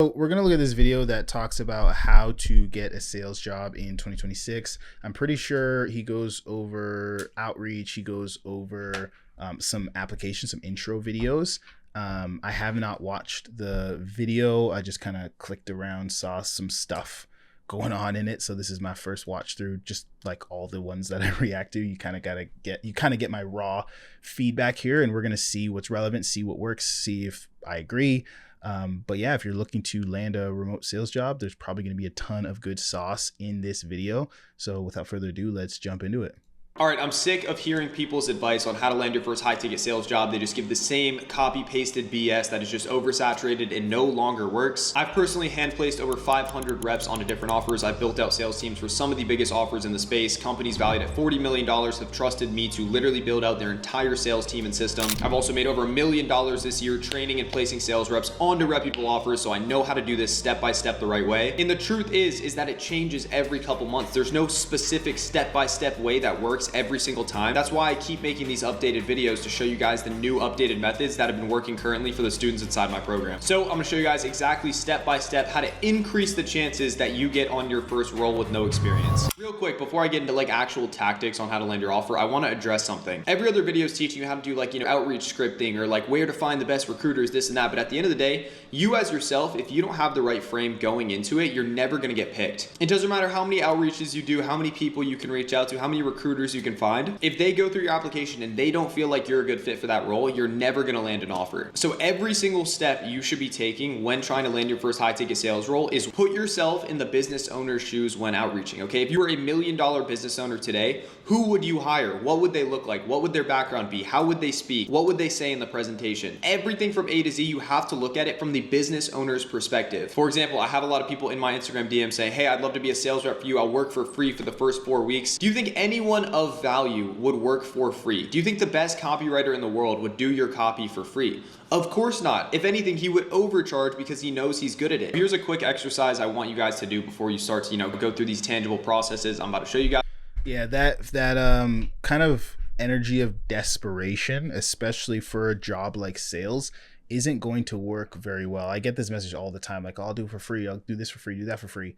So we're going to look at this video that talks about how to get a sales job in 2026. I'm pretty sure he goes over outreach. He goes over some applications, some intro videos. I have not watched the video. I just kind of clicked around, saw some stuff going on in it. So this is my first watch through, just like all the ones that I react to. You kind of get my raw feedback here, and we're going to see what's relevant, see what works, see if I agree. But yeah, if you're looking to land a remote sales job, there's probably going to be a ton of good sauce in this video. So without further ado, let's jump into it. All right, I'm sick of hearing people's advice on how to land your first high-ticket sales job. They just give the same copy-pasted BS that is just oversaturated and no longer works. I've personally hand-placed over 500 reps onto different offers. I've built out sales teams for some of the biggest offers in the space. Companies valued at $40 million have trusted me to literally build out their entire sales team and system. I've also made over $1 million this year training and placing sales reps onto reputable offers, so I know how to do this step-by-step the right way. And the truth is that it changes every couple months. There's no specific step-by-step way that works every single time. That's why I keep making these updated videos to show you guys the new updated methods that have been working currently for the students inside my program. So I'm gonna show you guys exactly step by step how to increase the chances that you get on your first role with no experience. Real quick, before I get into like actual tactics on how to land your offer, I want to address something. Every other video is teaching you how to do like, outreach scripting or like where to find the best recruiters, this and that. But at the end of the day, you as yourself, if you don't have the right frame going into it, you're never gonna get picked. It doesn't matter how many outreaches you do, how many people you can reach out to, how many recruiters you can find. If they go through your application and they don't feel like you're a good fit for that role, you're never gonna land an offer. So every single step you should be taking when trying to land your first high ticket sales role is put yourself in the business owner's shoes when outreaching, okay? If you were a $1 million business owner today, who would you hire? What would they look like? What would their background be? How would they speak? What would they say in the presentation? Everything from A to Z, you have to look at it from the business owner's perspective. For example, I have a lot of people in my Instagram DM say, hey, I'd love to be a sales rep for you. I'll work for free for the first 4 weeks. Do you think anyone of value would work for free? Do you think the best copywriter in the world would do your copy for free? Of course not. If anything, he would overcharge because he knows he's good at it. Here's a quick exercise I want you guys to do before you start to, go through these tangible processes I'm about to show you guys. Yeah, that kind of energy of desperation, especially for a job like sales, isn't going to work very well. I get this message all the time, like, oh, I'll do it for free. I'll do this for free, do that for free.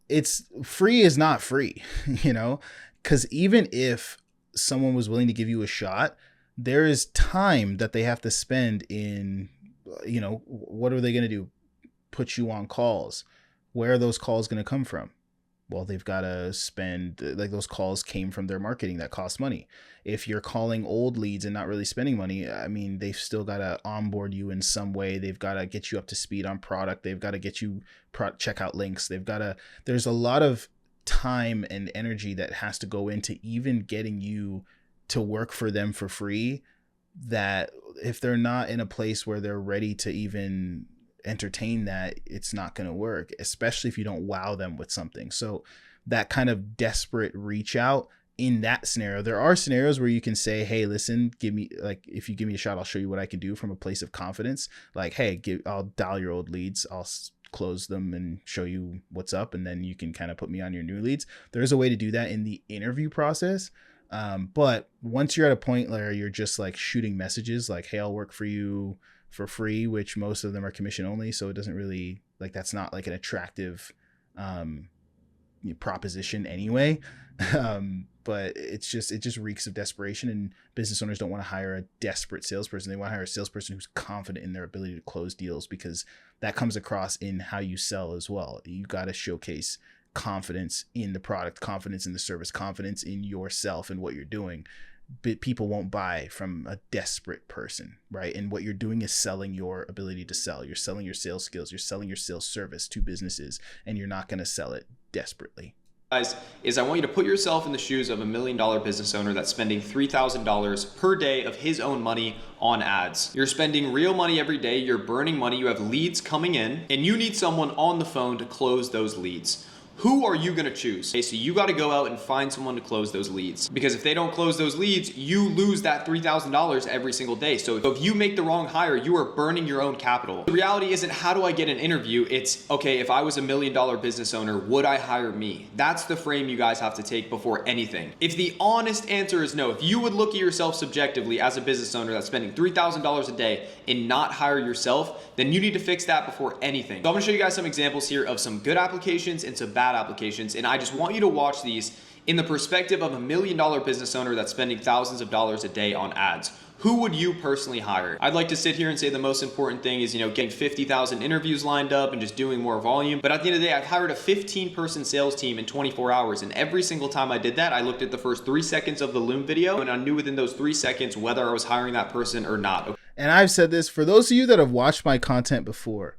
It's free is not free, because even if someone was willing to give you a shot, there is time that they have to spend in, what are they going to do? Put you on calls. Where are those calls going to come from? Well, they've got to spend, like, those calls came from their marketing that costs money. If you're calling old leads and not really spending money, I mean, they've still got to onboard you in some way. They've got to get you up to speed on product. They've got to get you checkout links. There's a lot of time and energy that has to go into even getting you to work for them for free, that if they're not in a place where they're ready to even entertain that, it's not going to work, especially if you don't wow them with something. So that kind of desperate reach out in that scenario, there are scenarios where you can say, hey, listen, if you give me a shot, I'll show you what I can do from a place of confidence. Like, hey, I'll dial your old leads, I'll close them and show you what's up, and then you can kind of put me on your new leads. There's a way to do that in the interview process. But once you're at a point where you're just like shooting messages like, hey, I'll work for you for free, which most of them are commission only, so it doesn't really, like, that's not like an attractive proposition anyway. But it just reeks of desperation, and business owners don't want to hire a desperate salesperson. They want to hire a salesperson who's confident in their ability to close deals, because that comes across in how you sell as well. You got to showcase confidence in the product, confidence in the service, confidence in yourself and what you're doing. But people won't buy from a desperate person, right? And what you're doing is selling your ability to sell. You're selling your sales skills. You're selling your sales service to businesses, and you're not going to sell it desperately. Guys, is I want you to put yourself in the shoes of $1 million business owner that's spending $3,000 per day of his own money on ads. You're spending real money every day. You're burning money. You have leads coming in, and you need someone on the phone to close those leads. who are you gonna choose? Okay, so you gotta go out and find someone to close those leads. Because if they don't close those leads, you lose that $3,000 every single day. So if you make the wrong hire, you are burning your own capital. The reality isn't how do I get an interview? It's, okay, if I was $1 million business owner, would I hire me? That's the frame you guys have to take before anything. If the honest answer is no, if you would look at yourself subjectively as a business owner that's spending $3,000 a day and not hire yourself, then you need to fix that before anything. So I'm gonna show you guys some examples here of some good applications and some bad applications, and I just want you to watch these in the perspective of $1 million business owner that's spending thousands of dollars a day on ads. Who would you personally hire? I'd like to sit here and say the most important thing is, getting 50,000 interviews lined up and just doing more volume. But at the end of the day, I've hired a 15-person sales team in 24 hours. And every single time I did that, I looked at the first 3 seconds of the Loom video and I knew within those 3 seconds whether I was hiring that person or not. And I've said this for those of you that have watched my content before.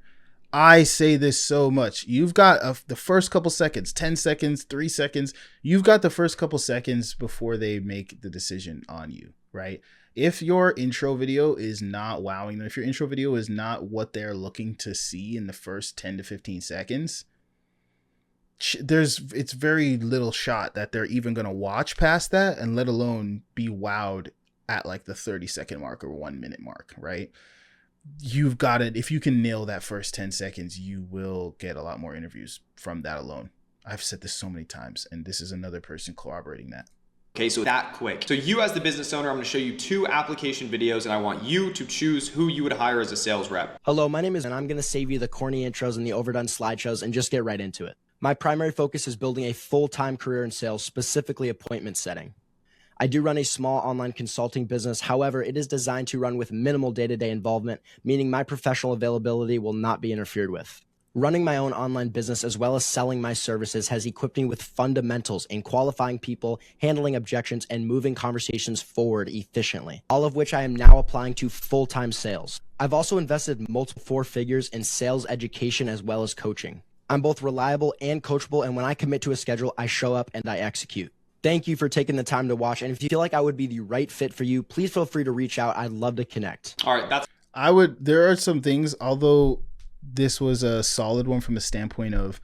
I say this so much. You've got the first couple seconds, 10 seconds, 3 seconds. You've got the first couple seconds before they make the decision on you, right? If your intro video is not wowing them, if your intro video is not what they're looking to see in the first 10 to 15 seconds, it's very little shot that they're even going to watch past that, and let alone be wowed at like the 30-second mark or 1 minute mark, right? You've got it. If you can nail that first 10 seconds, you will get a lot more interviews from that alone. I've said this so many times, and this is another person corroborating that. Okay, so that quick. So you as the business owner, I'm gonna show you 2 application videos and I want you to choose who you would hire as a sales rep. Hello, my name is, and I'm gonna save you the corny intros and the overdone slideshows and just get right into it. My primary focus is building a full-time career in sales, specifically appointment setting. I do run a small online consulting business. However, it is designed to run with minimal day-to-day involvement, meaning my professional availability will not be interfered with. Running my own online business as well as selling my services has equipped me with fundamentals in qualifying people, handling objections, and moving conversations forward efficiently, all of which I am now applying to full-time sales. I've also invested multiple 4 figures in sales education as well as coaching. I'm both reliable and coachable, and when I commit to a schedule, I show up and I execute. Thank you for taking the time to watch, and if you feel like I would be the right fit for you, please feel free to reach out. I'd love to connect. All right, there are some things, although this was a solid one from the standpoint of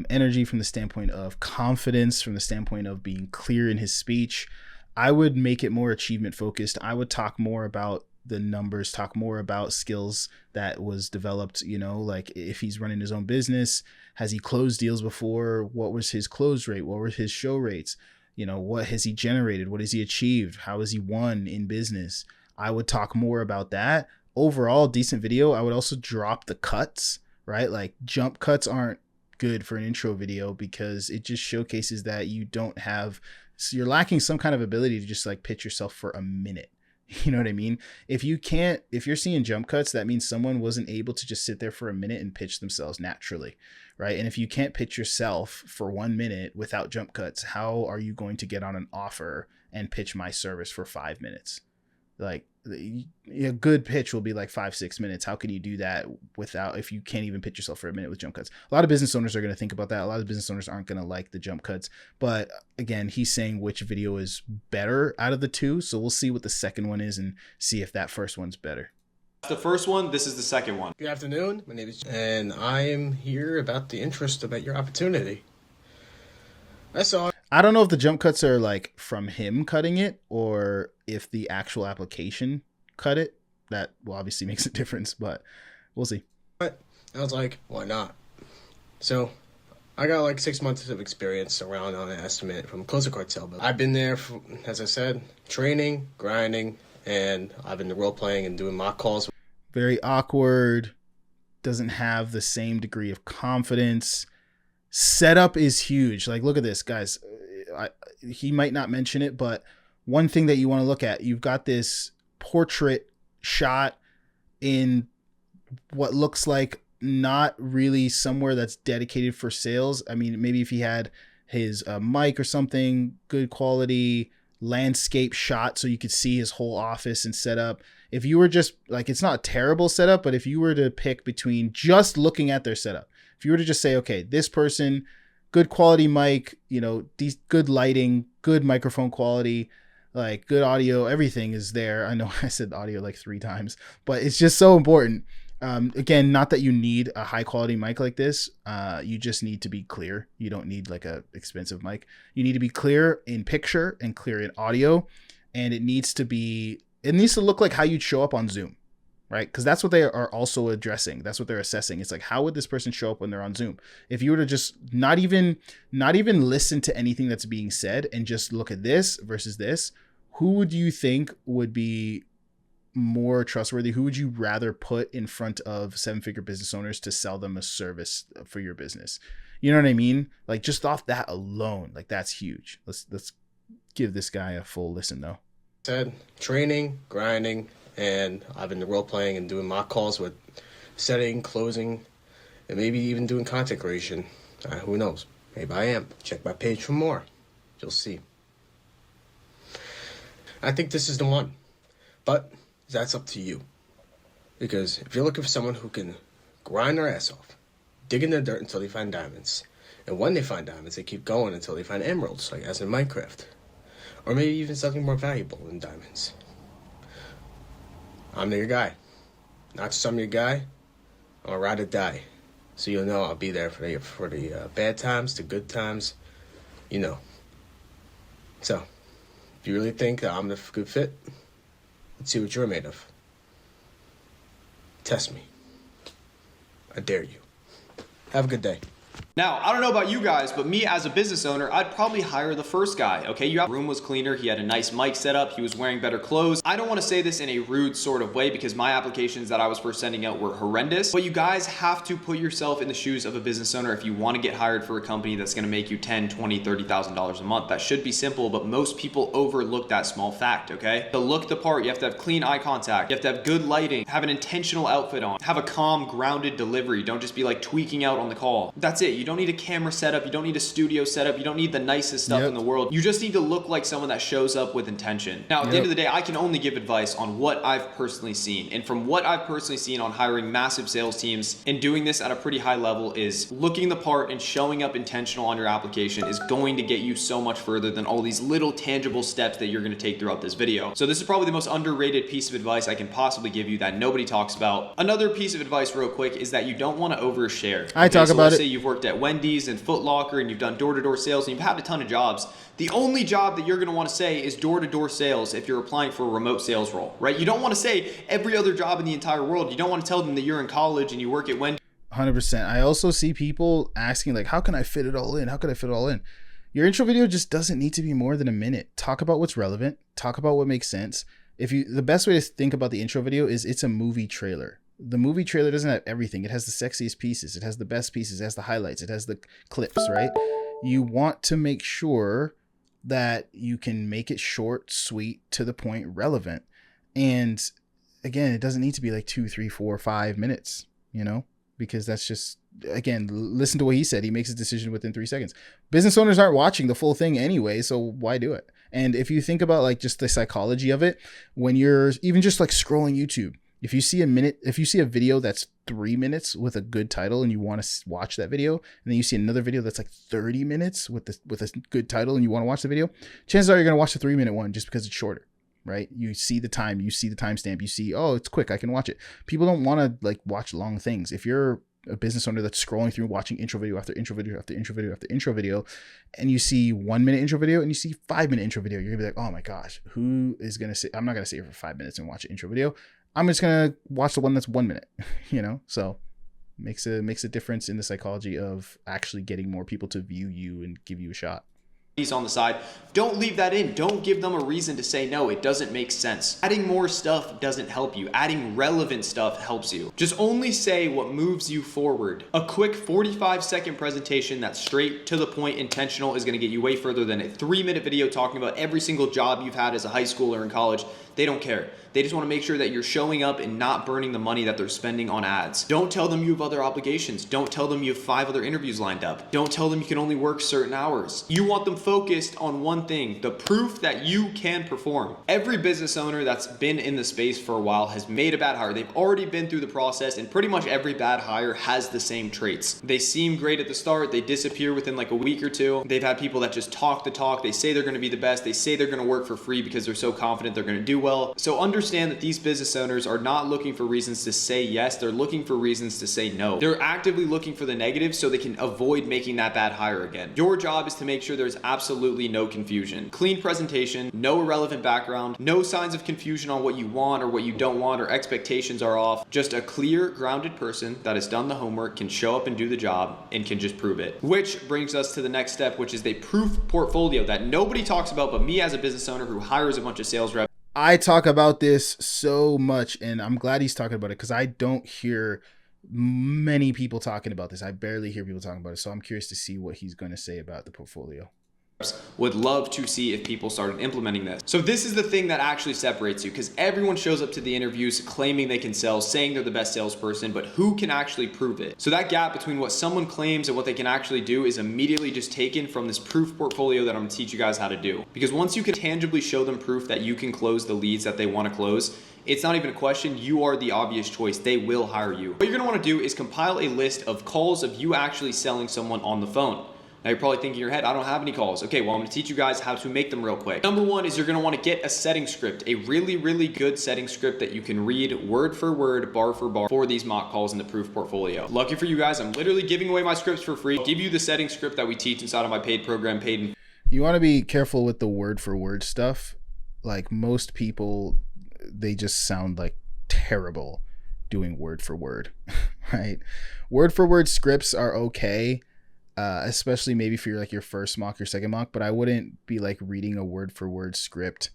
energy, from the standpoint of confidence, from the standpoint of being clear in his speech, I would make it more achievement focused. I would talk more about the numbers, talk more about skills that was developed, like if he's running his own business, has he closed deals before? What was his close rate? What were his show rates? What has he generated? What has he achieved? How has he won in business? I would talk more about that. Overall, decent video. I would also drop the cuts, right? Like jump cuts aren't good for an intro video because it just showcases that you're lacking some kind of ability to just like pitch yourself for a minute. You know what I mean? If you're seeing jump cuts, that means someone wasn't able to just sit there for a minute and pitch themselves naturally, right? And if you can't pitch yourself for 1 minute without jump cuts, how are you going to get on an offer and pitch my service for 5 minutes? Like a good pitch will be like 5-6 minutes. How can you do that if you can't even pitch yourself for a minute with jump cuts? A lot of business owners are going to think about that. A lot of business owners aren't going to like the jump cuts, but again, he's saying which video is better out of the 2. So we'll see what the second one is and see if that first one's better. The first one, this is the second one. Good afternoon. My name is, and I am here about your opportunity. I don't know if the jump cuts are like from him cutting it or if the actual application cut it. That will obviously makes a difference, but we'll see. I was like, why not? So I got like 6 months of experience around on an estimate from Closer Cartel. But I've been there, as I said, training, grinding, and I've been role playing and doing mock calls. Very awkward. Doesn't have the same degree of confidence. Setup is huge. Like, look at this, guys. He might not mention it, but one thing that you want to look at, you've got this portrait shot in what looks like not really somewhere that's dedicated for sales. I mean, maybe if he had his mic or something, good quality landscape shot so you could see his whole office and setup. If you were just like, it's not a terrible setup, but if you were to pick between just looking at their setup, if you were to just say, okay, this person, good quality mic, good lighting, good microphone quality, like good audio, everything is there. I know I said audio like 3 times, but it's just so important. Again, not that you need a high quality mic like this. You just need to be clear. You don't need like a expensive mic. You need to be clear in picture and clear in audio, and it needs to look like how you'd show up on Zoom, right? Because that's what they are also addressing. That's what they're assessing. It's like, how would this person show up when they're on Zoom? If you were to just not even listen to anything that's being said and just look at this versus this, who would you think would be more trustworthy? Who would you rather put in front of 7-figure business owners to sell them a service for your business? You know what I mean? Like, just off that alone, like, that's huge. Let's give this guy a full listen though. Said training, grinding, and I've been role playing and doing mock calls with setting, closing, and maybe even doing content creation. Who knows? Maybe I am. Check my page for more. You'll see. I think this is the one, but that's up to you. Because if you're looking for someone who can grind their ass off, dig in the dirt until they find diamonds, and when they find diamonds, they keep going until they find emeralds, like as in Minecraft, or maybe even something more valuable than diamonds, I'm your guy. Not just I'm your guy, I'm a ride or die. So you'll know I'll be there for the bad times, the good times, you know. So, if you really think that I'm the good fit, let's see what you're made of. Test me. I dare you. Have a good day. Now, I don't know about you guys, but me as a business owner, I'd probably hire the first guy, okay? Your room was cleaner, he had a nice mic set up, he was wearing better clothes. I don't want to say this in a rude sort of way because my applications that I was first sending out were horrendous, but you guys have to put yourself in the shoes of a business owner if you want to get hired for a company that's going to make you $10,000, $20,000, $30,000 a month. That should be simple, but most people overlook that small fact, okay? To look the part, you have to have clean eye contact, you have to have good lighting, have an intentional outfit on, have a calm, grounded delivery. Don't just be like tweaking out on the call. That's it. You don't need a camera setup, you don't need a studio setup, you don't need the nicest stuff in the world. You just need to look like someone that shows up with intention. Now, at the end of the day, I can only give advice on what I've personally seen. And from what I've personally seen on hiring massive sales teams and doing this at a pretty high level is looking the part and showing up intentional on your application is going to get you so much further than all these little tangible steps that you're going to take throughout this video. So this is probably the most underrated piece of advice I can possibly give you that nobody talks about. Another piece of advice real quick is that you don't want to overshare. I talk about let's it. say you've worked at Wendy's and Foot Locker and you've done door-to-door sales and you've had a ton of jobs. The only job that you're going to want to say is door-to-door sales if you're applying for a remote sales role, right? You don't want to say every other job in the entire world. You don't want to tell them that you're in college and you work at Wendy's. 100%. I also see people asking like, how can I fit it all in? How can I fit it all in? Your intro video just doesn't need to be more than a minute. Talk about what's relevant. Talk about what makes sense. The best way to think about the intro video is it's a movie trailer. The movie trailer doesn't have everything. It has the sexiest pieces. It has the best pieces. It has the highlights. It has the clips, right? You want to make sure that you can make it short, sweet, to the point, relevant. And again, it doesn't need to be like 2, 3, 4, 5 minutes, you know, because that's just, again, listen to what he said. He makes a decision within 3 seconds. Business owners aren't watching the full thing anyway, so why do it? And if you think about like just the psychology of it, when you're even just like scrolling YouTube, if you see a video that's 3 minutes with a good title and you want to watch that video, and then you see another video that's like 30 minutes with a good title and you want to watch the video, chances are you're going to watch the 3-minute one just because it's shorter, right? You see the time, you see the timestamp, you see, oh, it's quick, I can watch it. People don't want to like watch long things. If you're a business owner that's scrolling through watching intro video after intro video after intro video after intro video, and you see 1-minute intro video and you see 5-minute intro video, you're gonna be like, oh my gosh, who is gonna sit? I'm not gonna sit here for 5 minutes and watch an intro video. I'm just gonna watch the one that's 1 minute, you know. So makes a difference in the psychology of actually getting more people to view you and give you a shot. On the side, don't leave that in. Don't give them a reason to say no. It doesn't make sense. Adding more stuff doesn't help you. Adding relevant stuff helps you. Just only say what moves you forward. A quick 45-second presentation that's straight to the point, intentional, is going to get you way further than a 3-minute video talking about every single job you've had as a high schooler in college. They don't care. They just want to make sure that you're showing up and not burning the money that they're spending on ads. Don't tell them you have other obligations. Don't tell them you have 5 other interviews lined up. Don't tell them you can only work certain hours. You want them focused on one thing, the proof that you can perform. Every business owner that's been in the space for a while has made a bad hire. They've already been through the process, and pretty much every bad hire has the same traits. They seem great at the start. They disappear within like a week or two. They've had people that just talk the talk. They say they're going to be the best. They say they're going to work for free because they're so confident they're going to do well. well. So understand that these business owners are not looking for reasons to say yes, they're looking for reasons to say no. They're actively looking for the negative so they can avoid making that bad hire again. Your job is to make sure there's absolutely no confusion. Clean presentation, no irrelevant background, no signs of confusion on what you want or what you don't want, or expectations are off. Just a clear, grounded person that has done the homework, can show up and do the job, and can just prove it. Which brings us to the next step, which is the proof portfolio that nobody talks about but me as a business owner who hires a bunch of sales reps. I talk about this so much, and I'm glad he's talking about it because I don't hear many people talking about this. I barely hear people talking about it. So I'm curious to see what he's going to say about the portfolio. Would love to see if people started implementing this. So this is the thing that actually separates you, because everyone shows up to the interviews claiming they can sell, saying they're the best salesperson, but who can actually prove it? So that gap between what someone claims and what they can actually do is immediately just taken from this proof portfolio that I'm gonna teach you guys how to do. Because once you can tangibly show them proof that you can close the leads that they wanna close, it's not even a question, you are the obvious choice. They will hire you. What you're gonna wanna do is compile a list of calls of you actually selling someone on the phone. Now you're probably thinking in your head, I don't have any calls. Okay, well, I'm gonna teach you guys how to make them real quick. Number one is you're gonna wanna get a setting script, a really, really good setting script that you can read word for word, bar for bar for these mock calls in the proof portfolio. Lucky for you guys, I'm literally giving away my scripts for free. I'll give you the setting script that we teach inside of my paid program, Paid. You wanna be careful with the word for word stuff. Like most people, they just sound like terrible doing word for word, right? Word for word scripts are okay. Especially maybe for your first mock or second mock, but I wouldn't be like reading a word for word script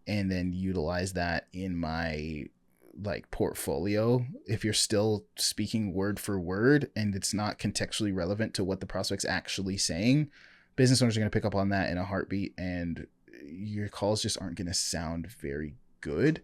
and then utilize that in my like portfolio if you're still speaking word for word and it's not contextually relevant to what the prospect's actually saying. Business owners are going to pick up on that in a heartbeat, and your calls just aren't going to sound very good.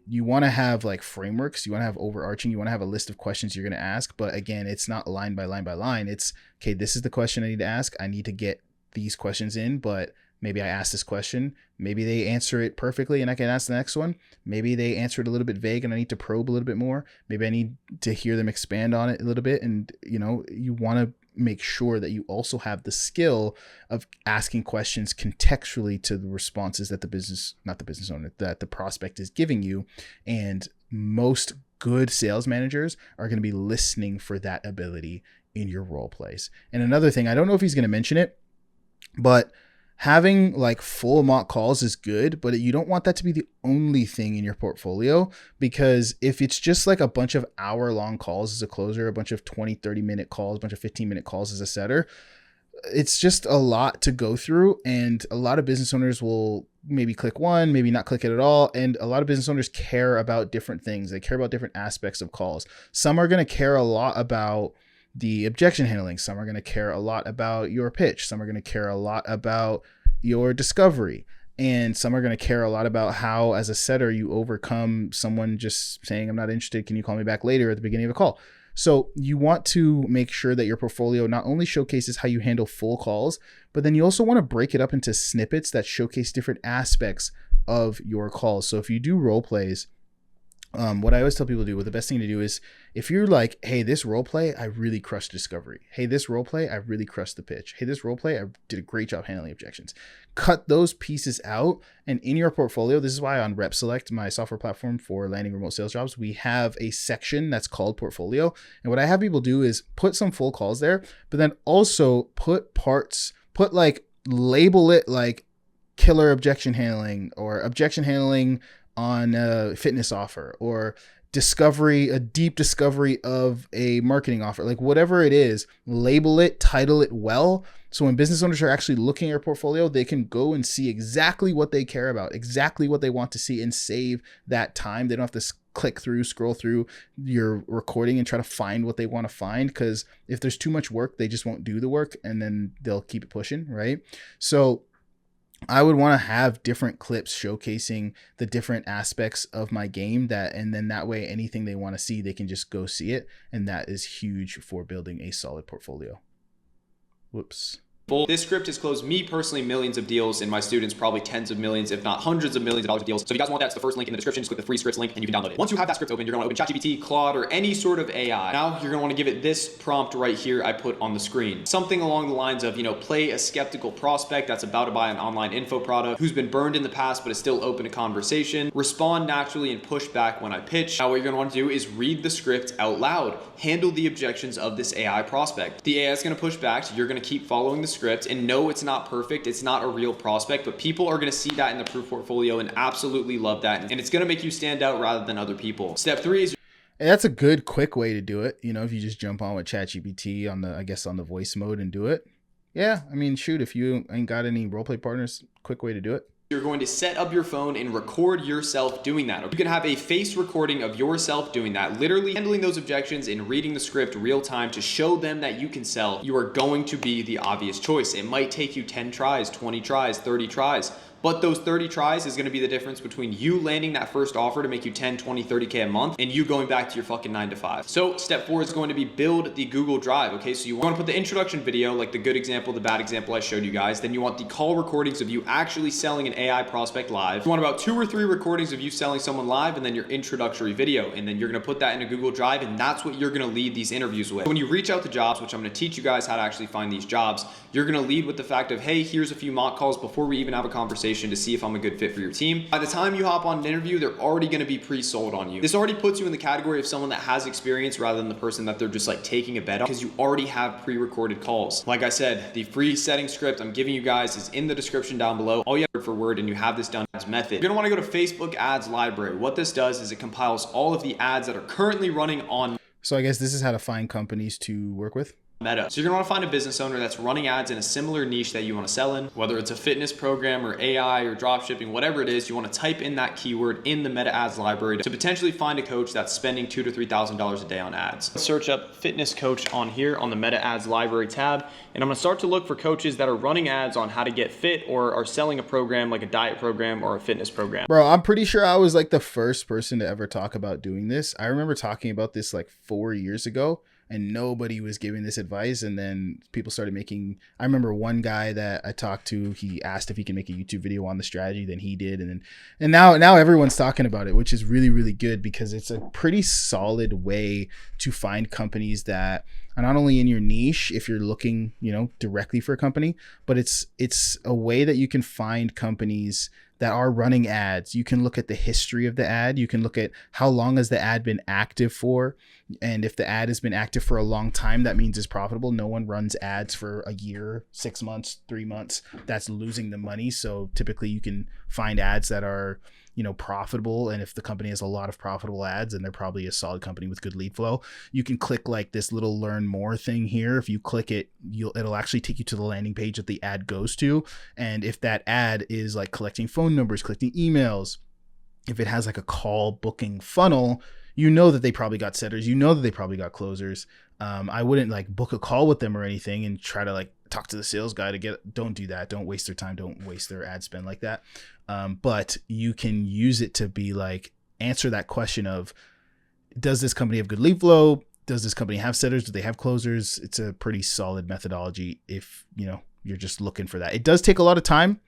You want to have like frameworks, you want to have overarching, you want to have a list of questions you're going to ask. But again, it's not line by line by line. It's, okay, this is the question I need to ask. I need to get these questions in, but maybe I ask this question. Maybe they answer it perfectly and I can ask the next one. Maybe they answer it a little bit vague and I need to probe a little bit more. Maybe I need to hear them expand on it a little bit. And you want to make sure that you also have the skill of asking questions contextually to the responses that that the prospect is giving you. And most good sales managers are going to be listening for that ability in your role plays. And another thing, I don't know if he's going to mention it, but having like full mock calls is good, but you don't want that to be the only thing in your portfolio, because if it's just like a bunch of hour-long calls as a closer, a bunch of 20, 30-minute calls, a bunch of 15-minute calls as a setter, it's just a lot to go through. And a lot of business owners will maybe click one, maybe not click it at all. And a lot of business owners care about different things. They care about different aspects of calls. Some are going to care a lot about the objection handling. Some are going to care a lot about your pitch. Some are going to care a lot about your discovery. And some are going to care a lot about how, as a setter, you overcome someone just saying, I'm not interested, can you call me back later, at the beginning of a call. So you want to make sure that your portfolio not only showcases how you handle full calls, but then you also want to break it up into snippets that showcase different aspects of your calls. So if you do role plays, what I always tell people to do, the best thing to do is, if you're like, hey, this role play, I really crushed discovery. Hey, this role play, I really crushed the pitch. Hey, this role play, I did a great job handling objections. Cut those pieces out. And in your portfolio, this is why on RepSelect, my software platform for landing remote sales jobs, we have a section that's called portfolio. And what I have people do is put some full calls there, but then also put parts, label it like killer objection handling, or objection handling on a fitness offer, or a deep discovery of a marketing offer, like whatever it is, label it, title it well. So when business owners are actually looking at your portfolio, they can go and see exactly what they care about, exactly what they want to see, and save that time. They don't have to scroll through your recording and try to find what they want to find, because if there's too much work, they just won't do the work and then they'll keep it pushing, right? So I would want to have different clips showcasing the different aspects of my game, and then that way anything they want to see, they can just go see it. And that is huge for building a solid portfolio. Whoops. This script has closed me personally millions of deals, and my students probably tens of millions, if not hundreds of millions of dollars of deals. So if you guys want that, it's the first link in the description. Just click the free scripts link and you can download it. Once you have that script open, you're going to open ChatGPT, Claude, or any sort of AI. Now you're going to want to give it this prompt right here I put on the screen. Something along the lines of, play a skeptical prospect that's about to buy an online info product, who's been burned in the past but is still open to conversation. Respond naturally and push back when I pitch. Now what you're going to want to do is read the script out loud. Handle the objections of this AI prospect. The AI is going to push back, so you're going to keep following the script and know it's not perfect, it's not a real prospect, but people are going to see that in the proof portfolio and absolutely love that, and it's going to make you stand out rather than other people. Step 3 is And that's a good quick way to do it. If you just jump on with ChatGPT on the voice mode and do it. Yeah, I mean, shoot, if you ain't got any roleplay partners, quick way to do it. You're going to set up your phone and record yourself doing that. You can have a face recording of yourself doing that, literally handling those objections and reading the script real time to show them that you can sell. You are going to be the obvious choice. It might take you 10 tries, 20 tries, 30 tries. But those 30 tries is going to be the difference between you landing that first offer to make you 10, 20, 30K a month and you going back to your fucking 9 to 5. So step 4 is going to be build the Google Drive. Okay, so you want to put the introduction video, like the good example, the bad example I showed you guys. Then you want the call recordings of you actually selling an AI prospect live. You want about 2 or 3 recordings of you selling someone live, and then your introductory video. And then you're going to put that in a Google Drive, and that's what you're going to lead these interviews with. When you reach out to jobs, which I'm going to teach you guys how to actually find these jobs, you're going to lead with the fact of, hey, here's a few mock calls before we even have a conversation to see if I'm a good fit for your team. By the time you hop on an interview, they're already going to be pre-sold on you. This already puts you in the category of someone that has experience rather than the person that they're just like taking a bet on, because you already have pre-recorded calls. Like I said, the free setting script I'm giving you guys is in the description down below. All you have word for word, and you have this done as method. You're going to want to go to Facebook Ads Library. What this does is it compiles all of the ads that are currently running on. So I guess this is how to find companies to work with. Meta. So you're gonna want to find a business owner that's running ads in a similar niche that you want to sell in, whether it's a fitness program or AI or drop shipping, whatever it is. You want to type in that keyword in the Meta Ads library to potentially find a coach that's spending $2,000 to $3,000 a day on ads. Search up fitness coach on here on the Meta Ads library tab, and I'm gonna start to look for coaches that are running ads on how to get fit or are selling a program like a diet program or a fitness program. Bro, I'm pretty sure I was like the first person to ever talk about doing this. I remember talking about this like 4 years ago, and nobody was giving this advice. And then people started making, I remember one guy that I talked to, he asked if he can make a YouTube video on the strategy, then he did. And now everyone's talking about it, which is really, really good, because it's a pretty solid way to find companies that are not only in your niche, if you're looking, directly for a company, but it's a way that you can find companies that are running ads. You can look at the history of the ad. You can look at how long has the ad been active for. And if the ad has been active for a long time, that means it's profitable. No one runs ads for a year, 6 months, 3 months. That's losing the money. So typically you can find ads that are, profitable. And if the company has a lot of profitable ads, and they're probably a solid company with good lead flow, you can click like this little learn more thing here. If you click it, it'll actually take you to the landing page that the ad goes to. And if that ad is like collecting phone numbers, collecting emails, if it has like a call booking funnel, that they probably got setters, that they probably got closers. I wouldn't like book a call with them or anything and try to like talk to the sales guy don't do that. Don't waste their time. Don't waste their ad spend like that. But you can use it to be like, answer that question of, does this company have good lead flow? Does this company have setters? Do they have closers? It's a pretty solid methodology if, you're just looking for that. It does take a lot of time.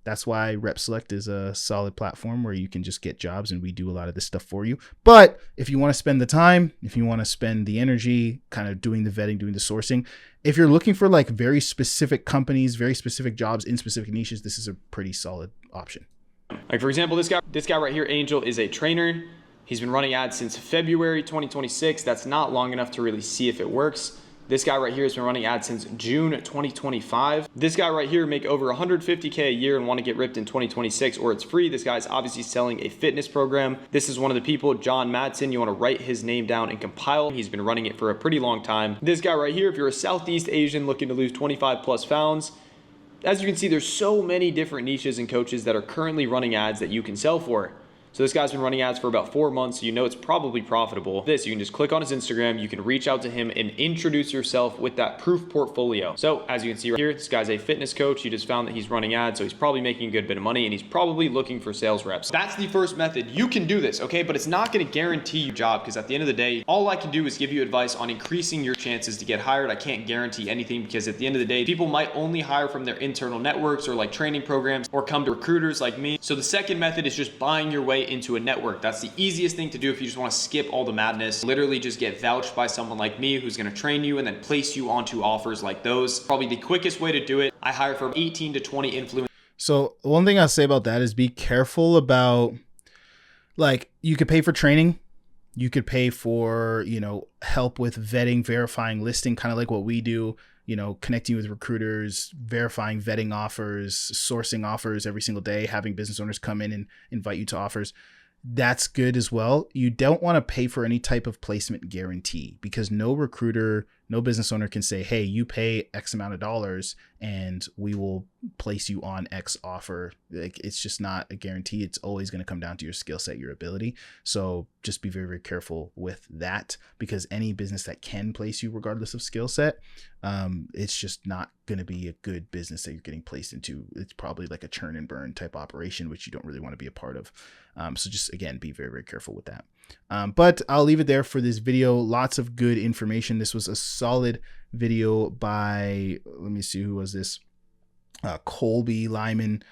That's why RepSelect is a solid platform where you can just get jobs, and we do a lot of this stuff for you. But if you want to spend the time, if you want to spend the energy kind of doing the vetting, doing the sourcing, if you're looking for like very specific companies, very specific jobs in specific niches, this is a pretty solid option. Like for example, this guy right here, Angel, is a trainer. He's been running ads since February 2026. That's not long enough to really see if it works. This guy right here has been running ads since June 2025. This guy right here make over 150K a year and want to get ripped in 2026, or it's free. This guy's obviously selling a fitness program. This is one of the people, John Madsen. You want to write his name down and compile. He's been running it for a pretty long time. This guy right here, if you're a Southeast Asian looking to lose 25 plus pounds, as you can see, there's so many different niches and coaches that are currently running ads that you can sell for. So this guy's been running ads for about 4 months, so you know it's probably profitable. This, you can just click on his Instagram, you can reach out to him and introduce yourself with that proof portfolio. So as you can see right here, this guy's a fitness coach. You just found that he's running ads, so he's probably making a good bit of money and he's probably looking for sales reps. That's the first method. You can do this, okay? But it's not gonna guarantee your job, because at the end of the day, all I can do is give you advice on increasing your chances to get hired. I can't guarantee anything, because at the end of the day, people might only hire from their internal networks or like training programs, or come to recruiters like me. So the second method is just buying your way into a network. That's the easiest thing to do if you just want to skip all the madness. Literally just get vouched by someone like me who's going to train you and then place you onto offers like those. Probably the quickest way to do it. I hire from 18 to 20 influencers. So one thing I'll say about that is be careful about, like, you could pay for training. You could pay for, help with vetting, verifying, listing, kind of like what we do, connecting with recruiters, verifying, vetting offers, sourcing offers every single day, having business owners come in and invite you to offers. That's good as well. You don't want to pay for any type of placement guarantee, because no recruiter, no business owner can say, hey, you pay X amount of dollars and we will place you on X offer. Like, it's just not a guarantee. It's always going to come down to your skill set, your ability. So just be very, very careful with that, because any business that can place you regardless of skill set, it's just not going to be a good business that you're getting placed into. It's probably like a churn and burn type operation, which you don't really want to be a part of. So just, again, be very, very careful with that. But I'll leave it there for this video. Lots of good information. This was a solid video by, let me see, who was this? Colby Lyman.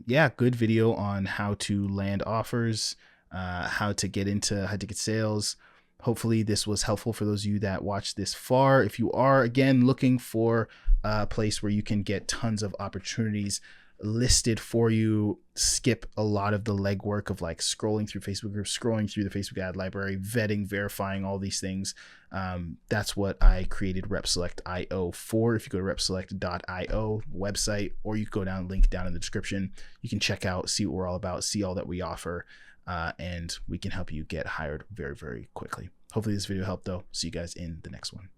Yeah, good video on how to land offers, how to get sales. Hopefully this was helpful for those of you that watched this far. If you are, again, looking for a place where you can get tons of opportunities listed for you, skip a lot of the legwork of like scrolling through Facebook groups, scrolling through the Facebook ad library, vetting, verifying all these things. That's what I created RepSelect.io for. If you go to repselect.io website, or you go down, link down in the description, you can check out, see what we're all about, see all that we offer, and we can help you get hired very, very quickly. Hopefully this video helped though. See you guys in the next one.